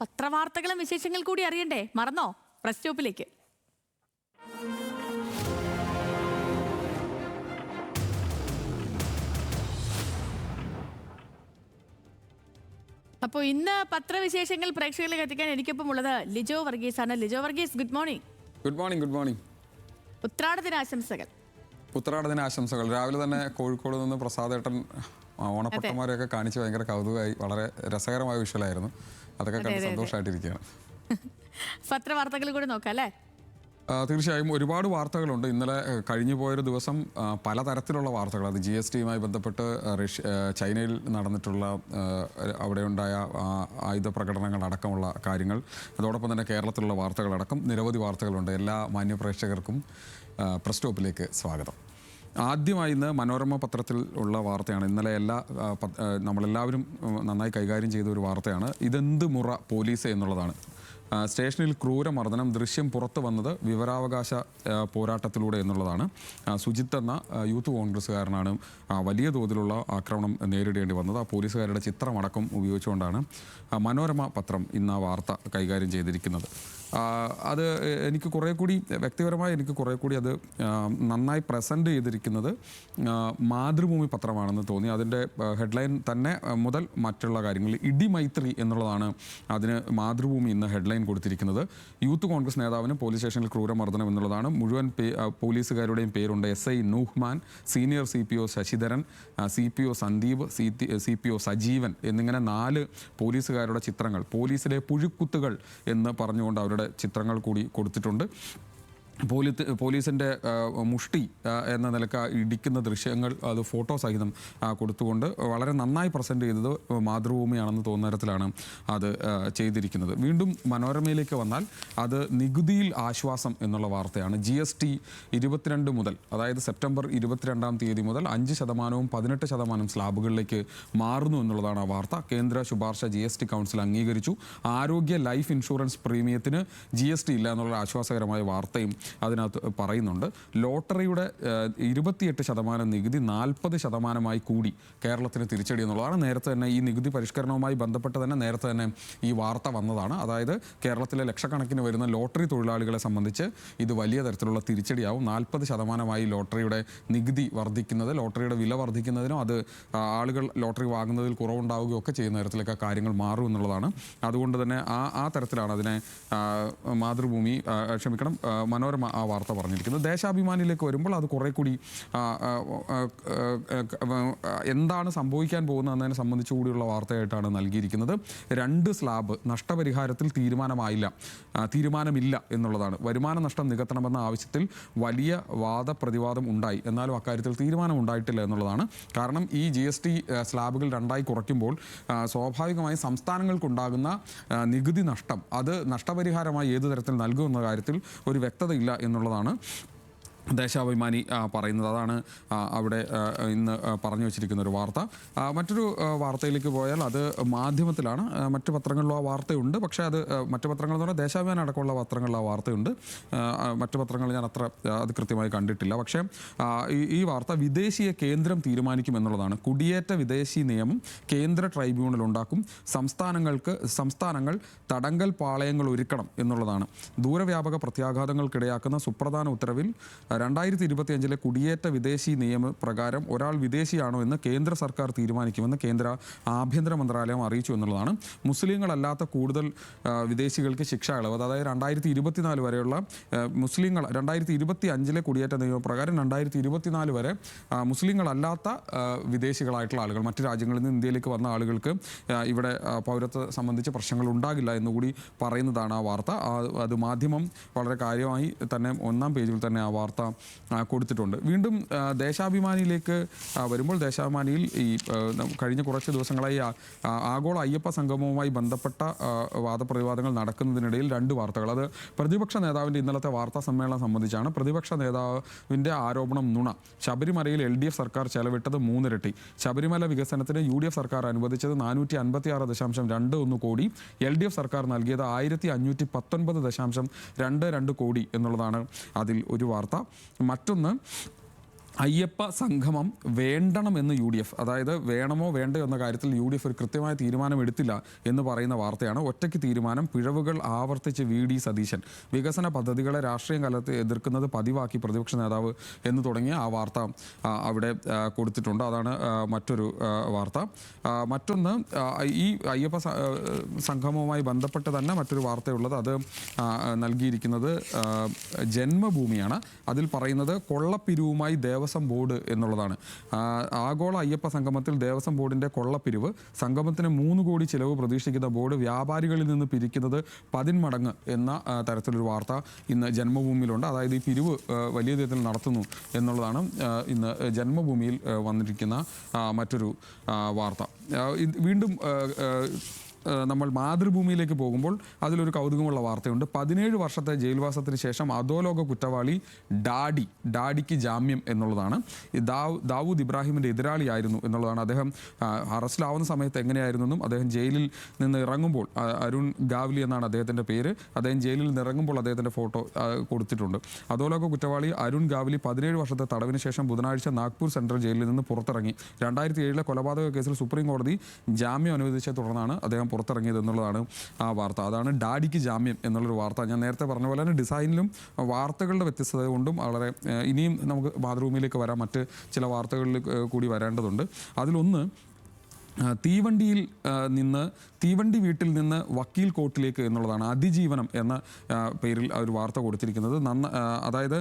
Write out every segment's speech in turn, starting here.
പത്രവാർത്തകളും വിശേഷങ്ങൾ കൂടി അറിയണ്ടേ? മറന്നോ? പ്രസ് സ്റ്റോപ്പിലേക്ക്. അപ്പോൾ ഇന്ന് പത്രവിശേഷങ്ങൾ പ്രേക്ഷകരിലേക്ക് എത്തിക്കാൻ എനിക്കൊപ്പം ഉള്ളത് ലിജോ വർഗീസ് ആണ്. Lijo Varghese, good morning. Good morning. Good morning. ഉത്രാട ദിനാശംസകൾ. ഉത്രാട ദിനാശംസകൾ. രാവിലെ തന്നെ കോഴിക്കോട് നിന്ന് പ്രസാദേട്ടൻ ഓണപ്പട്ടന്മാരെയൊക്കെ കാണിച്ച് ഭയങ്കര കൗതുകമായി, വളരെ രസകരമായ വിഷ്വലായിരുന്നു. അതൊക്കെ കണ്ട് സന്തോഷമായിട്ടിരിക്കുകയാണ്. പത്രവാർത്തകൾ കൂടി നോക്കാം അല്ലേ? തീർച്ചയായും ഒരുപാട് വാർത്തകളുണ്ട്. ഇന്നലെ കഴിഞ്ഞു പോയൊരു ദിവസം പലതരത്തിലുള്ള വാർത്തകൾ, അത് GSTയുമായി ബന്ധപ്പെട്ട് ചൈനയിൽ നടന്നിട്ടുള്ള അവിടെ ഉണ്ടായ ആയുധ പ്രകടനങ്ങളടക്കമുള്ള കാര്യങ്ങൾ, അതോടൊപ്പം തന്നെ കേരളത്തിലുള്ള വാർത്തകളടക്കം നിരവധി വാർത്തകളുണ്ട്. എല്ലാ മാന്യപ്രേക്ഷകർക്കും പ്രസ് സ്റ്റോപ്പിലേക്ക് സ്വാഗതം. ആദ്യമായി ഇന്ന് മനോരമ പത്രത്തിൽ ഉള്ള വാർത്തയാണ്. ഇന്നലെ നമ്മളെല്ലാവരും നന്നായി കൈകാര്യം ചെയ്ത ഒരു വാർത്തയാണ്. ഇതെന്ത് മുറ പോലീസ് എന്നുള്ളതാണ്. സ്റ്റേഷനിൽ ക്രൂരമർദ്ദനം, ദൃശ്യം പുറത്തു വന്നത് വിവരാവകാശ പോരാട്ടത്തിലൂടെ എന്നുള്ളതാണ്. സുജിത്ത് എന്ന യൂത്ത് കോൺഗ്രസ്സുകാരനാണ് വലിയ തോതിലുള്ള ആക്രമണം നേരിടേണ്ടി വന്നത്. ആ പോലീസുകാരുടെ ചിത്രമടക്കം ഉപയോഗിച്ചുകൊണ്ടാണ് മനോരമ പത്രം ഇന്ന് ആ വാർത്ത കൈകാര്യം ചെയ്തിരിക്കുന്നത്. അത് എനിക്ക് കുറേ കൂടി വ്യക്തിപരമായി അത് നന്നായി പ്രസൻറ്റ് ചെയ്തിരിക്കുന്നത് മാതൃഭൂമി പത്രമാണെന്ന് തോന്നി. അതിൻ്റെ ഹെഡ്ലൈൻ തന്നെ മുതൽ മറ്റുള്ള കാര്യങ്ങൾ, ഇടിമൈത്രി എന്നുള്ളതാണ് അതിന് മാതൃഭൂമി ഇന്ന് ഹെഡ്ലൈൻ കൊടുത്തിരിക്കുന്നത്. യൂത്ത് കോൺഗ്രസ് നേതാവിന് പോലീസ് സ്റ്റേഷനിൽ ക്രൂരമർദ്ദനം എന്നുള്ളതാണ്. മുഴുവൻ പോലീസുകാരുടെയും പേരുണ്ട്. SI Nuhman, senior CPO Sasidharan, CPO Sandeep, CPO Sajeevan എന്നിങ്ങനെ 4 പോലീസുകാരുടെ ചിത്രങ്ങൾ, പോലീസിലെ പുഴുക്കുത്തുകൾ എന്ന് പറഞ്ഞുകൊണ്ട് അവരുടെ ചിത്രങ്ങൾ കൂടി കൊടുത്തിട്ടുണ്ട്. പോലീസിൻ്റെ മുഷ്ടി എന്ന നിലക്ക് ഇടിക്കുന്ന ദൃശ്യങ്ങൾ അത് ഫോട്ടോ സഹിതം കൊടുത്തുകൊണ്ട് വളരെ നന്നായി പ്രസൻറ്റ് ചെയ്തത് മാതൃഭൂമിയാണെന്ന് തോന്നുന്ന തരത്തിലാണ് അത് ചെയ്തിരിക്കുന്നത്. വീണ്ടും മനോരമയിലേക്ക് വന്നാൽ അത് നികുതിയിൽ ആശ്വാസം എന്നുള്ള വാർത്തയാണ്. GST 22 മുതൽ, അതായത് സെപ്റ്റംബർ 22-ാം തീയതി മുതൽ 5%-വും 18% സ്ലാബുകളിലേക്ക് മാറുന്നു എന്നുള്ളതാണ് ആ വാർത്ത. കേന്ദ്ര ശുപാർശ GST കൗൺസിൽ അംഗീകരിച്ചു. ആരോഗ്യ ലൈഫ് ഇൻഷുറൻസ് പ്രീമിയത്തിന് GST ഇല്ല എന്നുള്ള ആശ്വാസകരമായ വാർത്തയും അതിനകത്ത് പറയുന്നുണ്ട്. ലോട്ടറിയുടെ 28% നികുതി 40% കൂടി കേരളത്തിന് തിരിച്ചടി എന്നുള്ളതാണ്. നേരത്തെ തന്നെ ഈ നികുതി പരിഷ്കരണവുമായി ബന്ധപ്പെട്ട് തന്നെ നേരത്തെ തന്നെ ഈ വാർത്ത വന്നതാണ്. അതായത് കേരളത്തിലെ ലക്ഷക്കണക്കിന് വരുന്ന ലോട്ടറി തൊഴിലാളികളെ സംബന്ധിച്ച് ഇത് വലിയ തരത്തിലുള്ള തിരിച്ചടിയാവും. 40% ലോട്ടറിയുടെ നികുതി വർദ്ധിക്കുന്നത്, ലോട്ടറിയുടെ വില വർദ്ധിക്കുന്നതിനും അത് ആളുകൾ ലോട്ടറി വാങ്ങുന്നതിൽ കുറവുണ്ടാവുകയും ഒക്കെ ചെയ്യുന്ന തരത്തിലൊക്കെ കാര്യങ്ങൾ മാറും എന്നുള്ളതാണ്. അതുകൊണ്ട് തന്നെ ആ തരത്തിലാണ് അതിനെ മാതൃഭൂമി മനോരമ ആ വാർത്ത പറഞ്ഞിരിക്കുന്നത്. ദേശാഭിമാനിയിലേക്ക് വരുമ്പോൾ അത് കുറേ കൂടി എന്താണ് സംഭവിക്കാൻ പോകുന്നത് എന്നതിനെ സംബന്ധിച്ചു കൂടിയുള്ള വാർത്തയായിട്ടാണ് നൽകിയിരിക്കുന്നത്. 2 സ്ലാബ് നഷ്ടപരിഹാരത്തിൽ തീരുമാനമില്ല എന്നുള്ളതാണ്. വരുമാന നഷ്ടം നികത്തണമെന്ന ആവശ്യത്തിൽ വലിയ വാദപ്രതിവാദം ഉണ്ടായി, എന്നാലും അക്കാര്യത്തിൽ തീരുമാനം ഉണ്ടായിട്ടില്ല എന്നുള്ളതാണ്. കാരണം ഈ GST സ്ലാബുകൾ 2ആയി കുറയ്ക്കുമ്പോൾ സ്വാഭാവികമായി സംസ്ഥാനങ്ങൾക്കുണ്ടാകുന്ന നികുതി നഷ്ടം അത് നഷ്ടപരിഹാരമായി ഏതു തരത്തിൽ നൽകുമെന്ന കാര്യത്തിൽ ഒരു വ്യക്തതയില്ല എന്നുള്ളതാണ് ദേശാഭിമാനി പറയുന്നത്. അതാണ് അവിടെ ഇന്ന് പറഞ്ഞു വച്ചിരിക്കുന്ന ഒരു വാർത്ത. മറ്റൊരു വാർത്തയിലേക്ക് പോയാൽ അത് മാധ്യമത്തിലാണ്. മറ്റു പത്രങ്ങളിലും ആ വാർത്തയുണ്ട്. പക്ഷേ അത് മറ്റു പത്രങ്ങൾ എന്ന് പറഞ്ഞാൽ ദേശാഭിമാനി അടക്കമുള്ള പത്രങ്ങളിൽ ആ വാർത്തയുണ്ട്. മറ്റു പത്രങ്ങൾ ഞാൻ അത് കൃത്യമായി കണ്ടിട്ടില്ല. പക്ഷേ ഈ വാർത്ത വിദേശിയെ കേന്ദ്രം തീരുമാനിക്കുമെന്നുള്ളതാണ്. കുടിയേറ്റ വിദേശി നിയമം കേന്ദ്ര ട്രൈബ്യൂണൽ ഉണ്ടാക്കും. സംസ്ഥാനങ്ങൾ തടങ്കൽ പാളയങ്ങൾ ഒരുക്കണം എന്നുള്ളതാണ്. ദൂരവ്യാപക പ്രത്യാഘാതങ്ങൾക്കിടയാക്കുന്ന സുപ്രധാന ഉത്തരവിൽ 2025 കുടിയേറ്റ വിദേശി നിയമപ്രകാരം ഒരാൾ വിദേശിയാണോ എന്ന് കേന്ദ്ര സർക്കാർ തീരുമാനിക്കുമെന്ന് കേന്ദ്ര ആഭ്യന്തര മന്ത്രാലയം അറിയിച്ചു എന്നുള്ളതാണ്. മുസ്ലിങ്ങളല്ലാത്ത കൂടുതൽ വിദേശികൾക്ക് ശിക്ഷ ഇളവ്, അതായത് 2024 വരെയുള്ള മുസ്ലിങ്ങൾ, 2025 കുടിയേറ്റ നിയമപ്രകാരം 2024 വരെ മുസ്ലിങ്ങളല്ലാത്ത വിദേശികളായിട്ടുള്ള ആളുകൾ, മറ്റു രാജ്യങ്ങളിൽ നിന്ന് ഇന്ത്യയിലേക്ക് വന്ന ആളുകൾക്ക് ഇവിടെ പൗരത്വ സംബന്ധിച്ച് പ്രശ്നങ്ങൾ ഉണ്ടാകില്ല എന്നുകൂടി പറയുന്നതാണ് ആ വാർത്ത. അത് മാധ്യമം വളരെ കാര്യമായി തന്നെ 1-ാം പേജിൽ തന്നെ ആ വാർത്ത കൊടുത്തിട്ടുണ്ട്. വീണ്ടും ദേശാഭിമാനിയിലേക്ക് വരുമ്പോൾ ദേശാഭിമാനിയിൽ ഈ കഴിഞ്ഞ കുറച്ച് ദിവസങ്ങളായി ആഗോള അയ്യപ്പ സംഗമവുമായി ബന്ധപ്പെട്ട വാദപ്രതിവാദങ്ങൾ നടക്കുന്നതിനിടയിൽ 2 വാർത്തകൾ. അത് പ്രതിപക്ഷ നേതാവിൻ്റെ ഇന്നലത്തെ വാർത്താ സമ്മേളനം സംബന്ധിച്ചാണ്. പ്രതിപക്ഷ നേതാവിൻ്റെ ആരോപണം നുണ. ശബരിമലയിൽ LDF സർക്കാർ ചെലവിട്ടത് 3 ഇരട്ടി. ശബരിമല വികസനത്തിന് UDF സർക്കാർ അനുവദിച്ചത് 456.21 കോടി. LDF സർക്കാർ നൽകിയത് 1519.22 കോടി എന്നുള്ളതാണ് അതിൽ ഒരു വാർത്ത. മറ്റൊന്ന്, അയ്യപ്പ സംഗമം വേണ്ടണമെന്ന് UDF, അതായത് വേണമോ വേണ്ടയോ എന്ന കാര്യത്തിൽ UDF ഒരു കൃത്യമായ തീരുമാനമെടുത്തില്ല എന്ന് പറയുന്ന വാർത്തയാണ്. ഒറ്റയ്ക്ക് തീരുമാനം, പിഴവുകൾ ആവർത്തിച്ച് VD സതീശൻ, വികസന പദ്ധതികളെ രാഷ്ട്രീയം കാലത്ത് എതിർക്കുന്നത് പതിവാക്കി പ്രതിപക്ഷ നേതാവ് എന്ന് തുടങ്ങിയ ആ വാർത്ത അവിടെ കൊടുത്തിട്ടുണ്ട്. അതാണ് മറ്റൊരു വാർത്ത. മറ്റൊന്ന്, ഈ അയ്യപ്പ സംഗമവുമായി ബന്ധപ്പെട്ട് തന്നെ മറ്റൊരു വാർത്തയുള്ളത്, അത് നൽകിയിരിക്കുന്നത് ജന്മഭൂമിയാണ്. അതിൽ പറയുന്നത് കൊള്ളപ്പിരിവുമായി ദേവസ്വം ബോർഡ് എന്നുള്ളതാണ്. ആഗോള അയ്യപ്പ സംഗമത്തിൽ ദേവസ്വം ബോർഡിന്റെ കൊള്ളപ്പിരിവ്, സംഗമത്തിന് 3 കോടി ചിലവ് പ്രതീക്ഷിക്കുന്ന ബോർഡ് വ്യാപാരികളിൽ നിന്ന് പിരിക്കുന്നത് 10 മടങ്ങ് എന്ന തരത്തിലൊരു വാർത്ത ഇന്ന് ജന്മഭൂമിയിലുണ്ട്. അതായത് ഈ പിരിവ് വലിയ തരത്തിൽ നടത്തുന്നു എന്നുള്ളതാണ് ഇന്ന് ജന്മഭൂമിയിൽ വന്നിരിക്കുന്ന മറ്റൊരു വാർത്ത. വീണ്ടും നമ്മൾ മാതൃഭൂമിയിലേക്ക് പോകുമ്പോൾ അതിലൊരു കൗതുകമുള്ള വാർത്തയുണ്ട്. 17 വർഷത്തെ ജയിൽവാസത്തിന് ശേഷം അധോലോക കുറ്റവാളി ഡാഡിക്ക് ജാമ്യം എന്നുള്ളതാണ്. ദാവൂദ് ഇബ്രാഹിമിൻ്റെ എതിരാളിയായിരുന്നു എന്നുള്ളതാണ്. അദ്ദേഹം അറസ്റ്റിലാവുന്ന സമയത്ത് എങ്ങനെയായിരുന്നെന്നും അദ്ദേഹം ജയിലിൽ നിന്ന് ഇറങ്ങുമ്പോൾ, അരുൺ ഗാവ്ലി എന്നാണ് അദ്ദേഹത്തിൻ്റെ പേര്, അദ്ദേഹം ജയിലിൽ നിന്ന് ഇറങ്ങുമ്പോൾ അദ്ദേഹത്തിൻ്റെ ഫോട്ടോ കൊടുത്തിട്ടുണ്ട്. അധോലോക കുറ്റവാളി അരുൺ ഗാവ്ലി 17 വർഷത്തെ തടവിന് ശേഷം ബുധനാഴ്ച നാഗ്പൂർ സെൻട്രൽ ജയിലിൽ നിന്ന് പുറത്തിറങ്ങി. 2007 കൊലപാതക കേസിൽ സുപ്രീം കോടതി ജാമ്യം അനുവദിച്ചെ തുടർന്നാണ് അദ്ദേഹം പുറത്തിറങ്ങിയത് എന്നുള്ളതാണ് ആ വാർത്ത. അതാണ് ഡാഡിക്ക് ജാമ്യം എന്നുള്ളൊരു വാർത്ത. ഞാൻ നേരത്തെ പറഞ്ഞ പോലെ തന്നെ ഡിസൈനിലും വാർത്തകളുടെ വ്യത്യസ്തത കൊണ്ടും വളരെ ഇനിയും നമുക്ക് മാതൃഭൂമിയിലേക്ക് വരാം, മറ്റ് ചില വാർത്തകളിൽ കൂടി വരേണ്ടതുണ്ട്. അതിലൊന്ന്, തീവണ്ടി വീട്ടിൽ നിന്ന് വക്കീൽ കോർട്ടിലേക്ക് എന്നുള്ളതാണ്. അതിജീവനം എന്ന പേരിൽ ഒരു വാർത്ത കൊടുത്തിരിക്കുന്നത്. അതായത്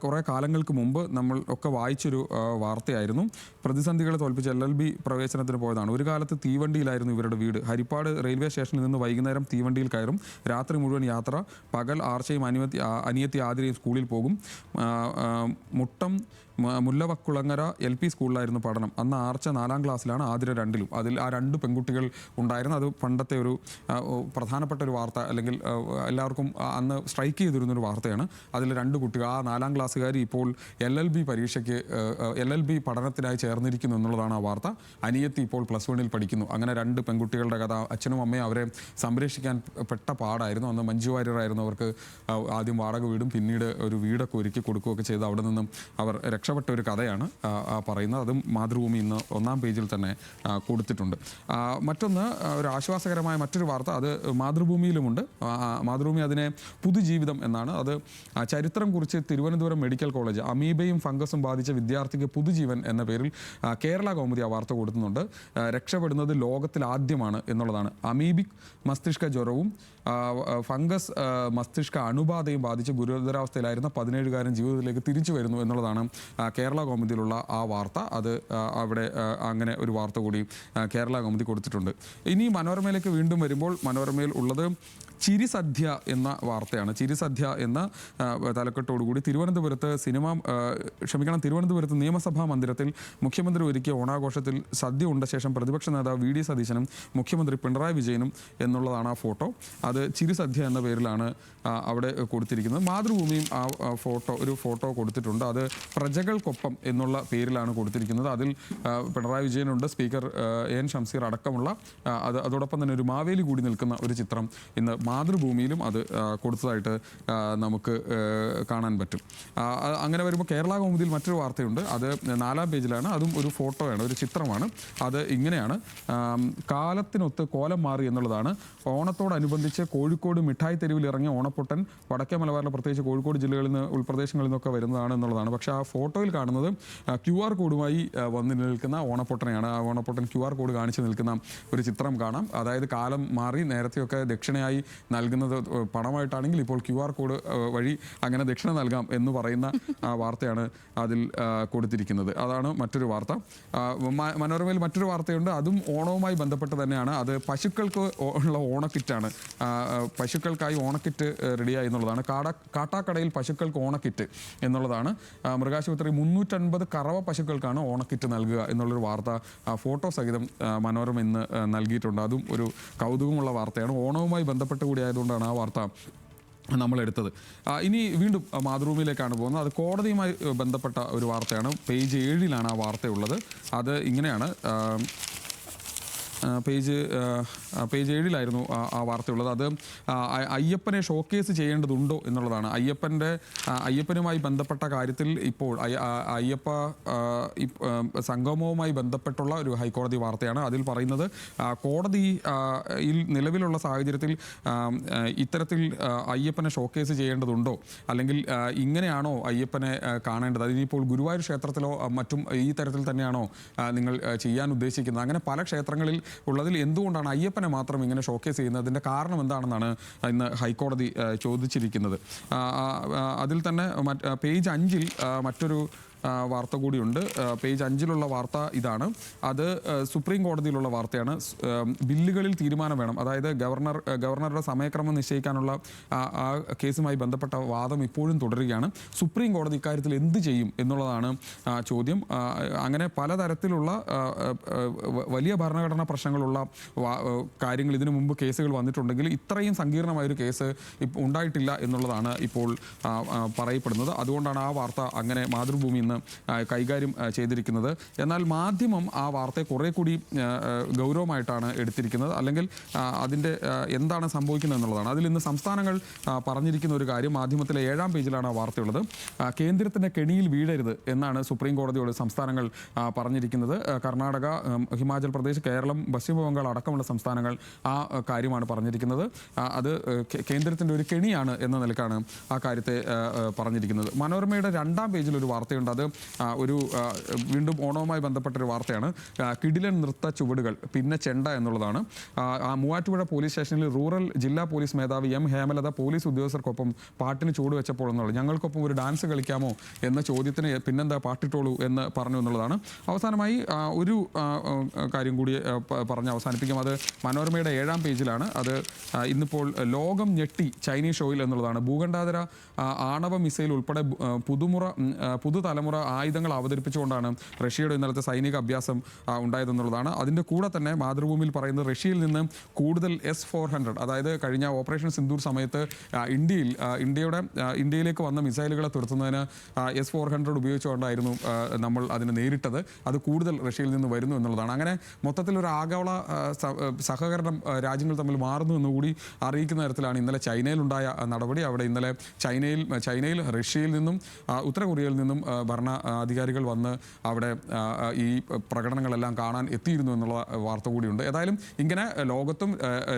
കുറേ കാലങ്ങൾക്ക് മുമ്പ് നമ്മൾ ഒക്കെ വായിച്ചൊരു വാർത്തയായിരുന്നു. പ്രതിസന്ധികളെ തോൽപ്പിച്ച് LLB പ്രവേശനത്തിന് പോയതാണ്. ഒരു കാലത്ത് തീവണ്ടിയിലായിരുന്നു ഇവരുടെ വീട്. ഹരിപ്പാട് റെയിൽവേ സ്റ്റേഷനിൽ നിന്ന് വൈകുന്നേരം തീവണ്ടിയിൽ കയറും. രാത്രി മുഴുവൻ യാത്ര. പകൽ ആർച്ചയും അനിയത്തി ആതിരയും സ്കൂളിൽ പോകും. മുട്ടം മുല്ലവക്കുളങ്ങര LP സ്കൂളിലായിരുന്നു പഠനം. അന്ന് ആർച്ച 4ാം ക്ലാസ്സിലാണ്, ആതിര 2ലും. അതിൽ ആ 2 പെൺകുട്ടികൾ ഉണ്ടായിരുന്നു. അത് പണ്ടത്തെ ഒരു പ്രധാനപ്പെട്ട ഒരു വാർത്ത, അല്ലെങ്കിൽ എല്ലാവർക്കും അന്ന് സ്ട്രൈക്ക് ചെയ്തിരുന്നൊരു വാർത്തയാണ്. അതിൽ 2 കുട്ടികൾ, ആ 4ാം ക്ലാസ്സുകാരി ഇപ്പോൾ LLB പരീക്ഷയ്ക്ക് LLB പഠനത്തിനായി ചേർന്നിരിക്കുന്നു എന്നുള്ളതാണ് ആ വാർത്ത. അനിയത്തി ഇപ്പോൾ +1 പഠിക്കുന്നു. അങ്ങനെ 2 പെൺകുട്ടികളുടെ കഥ. അച്ഛനും അമ്മയും അവരെ സംരക്ഷിക്കാൻ പെട്ട പാടായിരുന്നു. അന്ന് മഞ്ജു വാര്യറായിരുന്നു അവർക്ക് ആദ്യം വാടക വീടും പിന്നീട് ഒരു വീടൊക്കെ ഒരുക്കി കൊടുക്കുകയൊക്കെ ചെയ്ത് അവിടെ നിന്നും അവർ രക്ഷപ്പെട്ട ഒരു കഥയാണ് പറയുന്നത്. അതും മാതൃഭൂമി ഇന്ന് 1ാം പേജിൽ തന്നെ കൊടുത്തിട്ടുണ്ട്. മറ്റൊന്ന്, ഒരു ആശ്വാസകരമായ മറ്റൊരു വാർത്ത, അത് മാതൃഭൂമിയിലുമുണ്ട്. മാതൃഭൂമി അതിനെ പുതുജീവിതം എന്നാണ്. അത് ചരിത്രം കുറിച്ച് തിരുവനന്തപുരം മെഡിക്കൽ കോളേജ്, അമീബയും ഫംഗസും ബാധിച്ച വിദ്യാർത്ഥിക്ക് പുതുജീവൻ എന്ന പേരിൽ കേരള കൗമുദി ആ വാർത്ത കൊടുക്കുന്നുണ്ട്. രക്ഷപ്പെടുന്നത് ലോകത്തിൽ ആദ്യമാണ് എന്നുള്ളതാണ്. അമീബിക് മസ്തിഷ്ക ജ്വരവും ഫംഗസ് മസ്തിഷ്ക അണുബാധയും ബാധിച്ച് ഗുരുതരാവസ്ഥയിലായിരുന്ന 17-കാരൻ ജീവിതത്തിലേക്ക് തിരിച്ചു വരുന്നു എന്നുള്ളതാണ് കേരള കൗമുദിയിലുള്ള ആ വാർത്ത. അത് അവിടെ അങ്ങനെ ഒരു വാർത്ത കൂടി കേരള കൗമുദി കൊടുത്തിട്ടുണ്ട്. ഇനി മനോരമയിലേക്ക് വീണ്ടും വരുമ്പോൾ മനോരമയിൽ ഉള്ളത് ചിരിസദ്യ എന്ന വാർത്തയാണ്. ചിരിസദ്യ എന്ന തലക്കെട്ടോടുകൂടി തിരുവനന്തപുരത്ത് തിരുവനന്തപുരത്ത് നിയമസഭാ മന്ദിരത്തിൽ മുഖ്യമന്ത്രി ഒരുക്കിയ ഓണാഘോഷത്തിൽ സദ്യ ഉണ്ട ശേഷം പ്രതിപക്ഷ നേതാവ് VD സതീശനും മുഖ്യമന്ത്രി പിണറായി വിജയനും എന്നുള്ളതാണ് ആ ഫോട്ടോ. അത് ചിരിസദ്യ എന്ന പേരിലാണ് അവിടെ കൊടുത്തിരിക്കുന്നത്. മാതൃഭൂമിയും ആ ഒരു ഫോട്ടോ കൊടുത്തിട്ടുണ്ട്. അത് പ്രജകൾക്കൊപ്പം എന്നുള്ള പേരിലാണ് കൊടുത്തിരിക്കുന്നത്. അതിൽ പിണറായി വിജയനുണ്ട്, സ്പീക്കർ AN ഷംസീർ അടക്കമുള്ള, അതോടൊപ്പം തന്നെ ഒരു മാവേലി കൂടി നിൽക്കുന്ന ഒരു ചിത്രം ഇന്ന് മാതൃഭൂമിയിലും അത് കൊടുത്തതായിട്ട് നമുക്ക് കാണാൻ പറ്റും. അങ്ങനെ വരുമ്പോൾ കേരള കൗമുദിയിൽ മറ്റൊരു വാർത്തയുണ്ട്. അത് 4ാം പേജിലാണ്. അതും ഒരു ഫോട്ടോയാണ്, ഒരു ചിത്രമാണ്. അത് ഇങ്ങനെയാണ്: കാലത്തിനൊത്ത് കോലം മാറി എന്നുള്ളതാണ്. ഓണത്തോടനുബന്ധിച്ച് കോഴിക്കോട് മിഠായി തെരുവിൽ ഇറങ്ങിയ ഓണപ്പൊട്ടൻ വടക്കേ മലബാറിലെ പ്രത്യേകിച്ച് കോഴിക്കോട് ജില്ലകളിൽ നിന്ന് ഉൾപ്രദേശങ്ങളിൽ നിന്നൊക്കെ വരുന്നതാണ് എന്നുള്ളതാണ്. പക്ഷേ ആ ഫോട്ടോയിൽ കാണുന്നത് QR കോഡുമായി വന്ന് നിൽക്കുന്ന ഓണപ്പൊട്ടനെയാണ്. ആ ഓണപ്പൊട്ടൻ QR കോഡ് കാണിച്ച് നിൽക്കുന്ന ഒരു ചിത്രം കാണാം. അതായത് കാലം മാറി, നേരത്തെയൊക്കെ ദക്ഷിണയായി നൽകുന്നത് പണമായിട്ടാണെങ്കിൽ ഇപ്പോൾ QR കോഡ് വഴി അങ്ങനെ ദക്ഷിണ നൽകാം എന്ന് പറയുന്ന വാർത്തയാണ് അതിൽ കൊടുത്തിരിക്കുന്നത്. അതാണ് മറ്റൊരു വാർത്ത. മനോരമയിൽ മറ്റൊരു വാർത്തയുണ്ട്. അതും ഓണവുമായി ബന്ധപ്പെട്ട് തന്നെയാണ്. അത് പശുക്കൾക്ക് ഉള്ള ഓണക്കിറ്റാണ്. പശുക്കൾക്കായി ഓണക്കിറ്റ് റെഡിയായി എന്നുള്ളതാണ്. കാട്ടാക്കടയിൽ പശുക്കൾക്ക് ഓണക്കിറ്റ് എന്നുള്ളതാണ്. മൃഗാശുപത്രി 350 കറവ പശുക്കൾക്കാണ് ഓണക്കിറ്റ് നൽകുക എന്നുള്ളൊരു വാർത്ത ഫോട്ടോ സഹിതം മനോരമ ഇന്ന് നൽകിയിട്ടുണ്ട്. അതും ഒരു കൗതുകമുള്ള വാർത്തയാണ്. ഓണവുമായി ബന്ധപ്പെട്ട് കൂടി ആയതുകൊണ്ടാണ് ആ വാർത്ത നമ്മളെടുത്തത്. ഇനി വീണ്ടും മാതൃഭൂമിയിലേക്കാണ് പോകുന്നത്. അത് കോടതിയുമായി ബന്ധപ്പെട്ട ഒരു വാർത്തയാണ്. പേജ് 7-ലാണ് ആ വാർത്തയുള്ളത്. അത് ഇങ്ങനെയാണ്: പേജ് 7-ലായിരുന്നു ആ വാർത്തയുള്ളത്. അത് അയ്യപ്പനെ ഷോക്കേസ് ചെയ്യേണ്ടതുണ്ടോ എന്നുള്ളതാണ്. അയ്യപ്പനുമായി ബന്ധപ്പെട്ട കാര്യത്തിൽ ഇപ്പോൾ സംഗമവുമായി ബന്ധപ്പെട്ടുള്ള ഒരു ഹൈക്കോടതി വാർത്തയാണ്. അതിൽ പറയുന്നത് കോടതിയിൽ നിലവിലുള്ള സാഹചര്യത്തിൽ ഇത്തരത്തിൽ അയ്യപ്പനെ ഷോക്കേസ് ചെയ്യേണ്ടതുണ്ടോ, അല്ലെങ്കിൽ ഇങ്ങനെയാണോ അയ്യപ്പനെ കാണേണ്ടത്, അതിനിപ്പോൾ ഗുരുവായൂർ ക്ഷേത്രത്തിലോ മറ്റും ഈ തരത്തിൽ തന്നെയാണോ നിങ്ങൾ ചെയ്യാൻ ഉദ്ദേശിക്കുന്നത്? അങ്ങനെ പല ക്ഷേത്രങ്ങളിൽ ഉള്ളതിൽ എന്തുകൊണ്ടാണ് അയ്യപ്പനെ മാത്രം ഇങ്ങനെ ഷോക്കേസ് ചെയ്യുന്നത്? അതിൻ്റെ കാരണം എന്താണെന്നാണ് ഇന്ന് ഹൈക്കോടതി ചോദിച്ചിരിക്കുന്നത്. അതിൽ തന്നെ പേജ് 5-ൽ മറ്റൊരു വാർത്ത കൂടിയുണ്ട്. പേജ് 5-ലുള്ള വാർത്ത ഇതാണ്. അത് സുപ്രീം കോടതിയിലുള്ള വാർത്തയാണ്. ബില്ലുകളിൽ തീരുമാനം വേണം, അതായത് ഗവർണറുടെ സമയക്രമം നിശ്ചയിക്കാനുള്ള ആ കേസുമായി ബന്ധപ്പെട്ട വാദം ഇപ്പോഴും തുടരുകയാണ്. സുപ്രീം കോടതി ഇക്കാര്യത്തിൽ എന്ത് ചെയ്യും എന്നുള്ളതാണ് ചോദ്യം. അങ്ങനെ പലതരത്തിലുള്ള വലിയ ഭരണഘടനാ പ്രശ്നങ്ങളുള്ള കാര്യങ്ങൾ ഇതിനു മുമ്പ് കേസുകൾ വന്നിട്ടുണ്ടെങ്കിൽ ഇത്രയും സങ്കീർണമായൊരു കേസ് ഉണ്ടായിട്ടില്ല എന്നുള്ളതാണ് ഇപ്പോൾ പറയപ്പെടുന്നത്. അതുകൊണ്ടാണ് ആ വാർത്ത അങ്ങനെ മാതൃഭൂമി കൈകാര്യം ചെയ്തിരിക്കുന്നത്. എന്നാൽ മാധ്യമം ആ വാർത്തയെ കുറെ കൂടി ഗൗരവമായിട്ടാണ് എടുത്തിരിക്കുന്നത്, അല്ലെങ്കിൽ അതിൻ്റെ എന്താണ് സംഭവിക്കുന്നത് എന്നുള്ളതാണ്. അതിൽ ഇന്ന് സംസ്ഥാനങ്ങൾ പറഞ്ഞിരിക്കുന്ന ഒരു കാര്യം മാധ്യമത്തിലെ 7-ാം പേജിലാണ് ആ വാർത്തയുള്ളത്. കേന്ദ്രത്തിൻ്റെ കെണിയിൽ വീഴരുത് എന്നാണ് സുപ്രീം കോടതിയോട് സംസ്ഥാനങ്ങൾ പറഞ്ഞിരിക്കുന്നത്. കർണാടക, ഹിമാചൽ പ്രദേശ്, കേരളം, പശ്ചിമ ബംഗാൾ അടക്കമുള്ള സംസ്ഥാനങ്ങൾ ആ കാര്യമാണ് പറഞ്ഞിരിക്കുന്നത്. അത് കേന്ദ്രത്തിൻ്റെ ഒരു കെണിയാണ് എന്ന നിലക്കാണ് ആ കാര്യത്തെ പറഞ്ഞിരിക്കുന്നത്. മനോരമയുടെ 2-ാം പേജിൽ ഒരു വാർത്തയുണ്ട്. അത് ഒരു വീണ്ടും ഓണവുമായി ബന്ധപ്പെട്ടൊരു വാർത്തയാണ്. കിടിലൻ നൃത്ത ചുവടുകൾ പിന്നെ ചെണ്ട എന്നുള്ളതാണ്. മൂവാറ്റുപുഴ പോലീസ് സ്റ്റേഷനിൽ റൂറൽ ജില്ലാ പോലീസ് മേധാവി എം ഹേമലത പോലീസ് ഉദ്യോഗസ്ഥർക്കൊപ്പം പാട്ടിന് ചൂട് വെച്ചപ്പോൾ എന്നുള്ളത്, ഞങ്ങൾക്കൊപ്പം ഒരു ഡാൻസ് കളിക്കാമോ എന്ന ചോദ്യത്തിന് പിന്നെന്താ പാട്ടിട്ടോളൂ എന്ന് പറഞ്ഞു എന്നുള്ളതാണ്. അവസാനമായി ഒരു കാര്യം കൂടി പറഞ്ഞ് അവസാനിപ്പിക്കാം. അത് മനോരമയുടെ 7-ാം പേജിലാണ്. അത് ഇന്നിപ്പോൾ ലോകം ഞെട്ടി ചൈനീസ് ഷോയിൽ എന്നുള്ളതാണ്. ഭൂഖണ്ഡാന്തര ആണവ മിസൈൽ ഉൾപ്പെടെ പുതുതലമുറ ആയുധങ്ങൾ അവതരിപ്പിച്ചുകൊണ്ടാണ് റഷ്യയുടെ ഇന്നലത്തെ സൈനിക അഭ്യാസം ഉണ്ടായതെന്നുള്ളതാണ്. അതിൻ്റെ കൂടെ തന്നെ മാതൃഭൂമിയിൽ പറയുന്നത് റഷ്യയിൽ നിന്ന് കൂടുതൽ S-400, അതായത് കഴിഞ്ഞ ഓപ്പറേഷൻ സിന്ദൂർ സമയത്ത് ഇന്ത്യയിലേക്ക് വന്ന മിസൈലുകളെ തുരത്തുന്നതിന് S-400 ഉപയോഗിച്ചുകൊണ്ടായിരുന്നു നമ്മൾ അതിനെ നേരിട്ടത്. അത് കൂടുതൽ റഷ്യയിൽ നിന്ന് വരുന്നു എന്നുള്ളതാണ്. അങ്ങനെ മൊത്തത്തിലൊരു ആഗോള സഹകരണം രാജ്യങ്ങൾ തമ്മിൽ മാറുന്നു എന്നുകൂടി അറിയിക്കുന്ന തരത്തിലാണ് ഇന്നലെ ചൈനയിലുണ്ടായ നടപടി. അവിടെ ഇന്നലെ ചൈനയിൽ റഷ്യയിൽ നിന്നും ഉത്തര കൊറിയയിൽ നിന്നും ഭരണ അധികാരികൾ വന്ന് അവിടെ ഈ പ്രകടനങ്ങളെല്ലാം കാണാൻ എത്തിയിരുന്നു എന്നുള്ള വാർത്ത കൂടിയുണ്ട്. ഏതായാലും ഇങ്ങനെ ലോകത്തും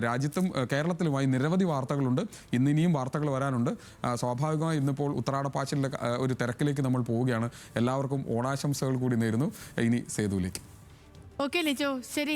രാജ്യത്തും കേരളത്തിലുമായി നിരവധി വാർത്തകളുണ്ട്. ഇനിയും വാർത്തകൾ വരാനുണ്ട്. സ്വാഭാവികമായി ഇന്നിപ്പോൾ ഉത്രാടപ്പാച്ചിലിൻ്റെ ഒരു തിരക്കിലേക്ക് നമ്മൾ പോവുകയാണ്. എല്ലാവർക്കും ഓണാശംസകൾ കൂടി നേരുന്നു. ഇനി സേതുവിലേക്ക്. ഓക്കെ ലിജോ, ശരി.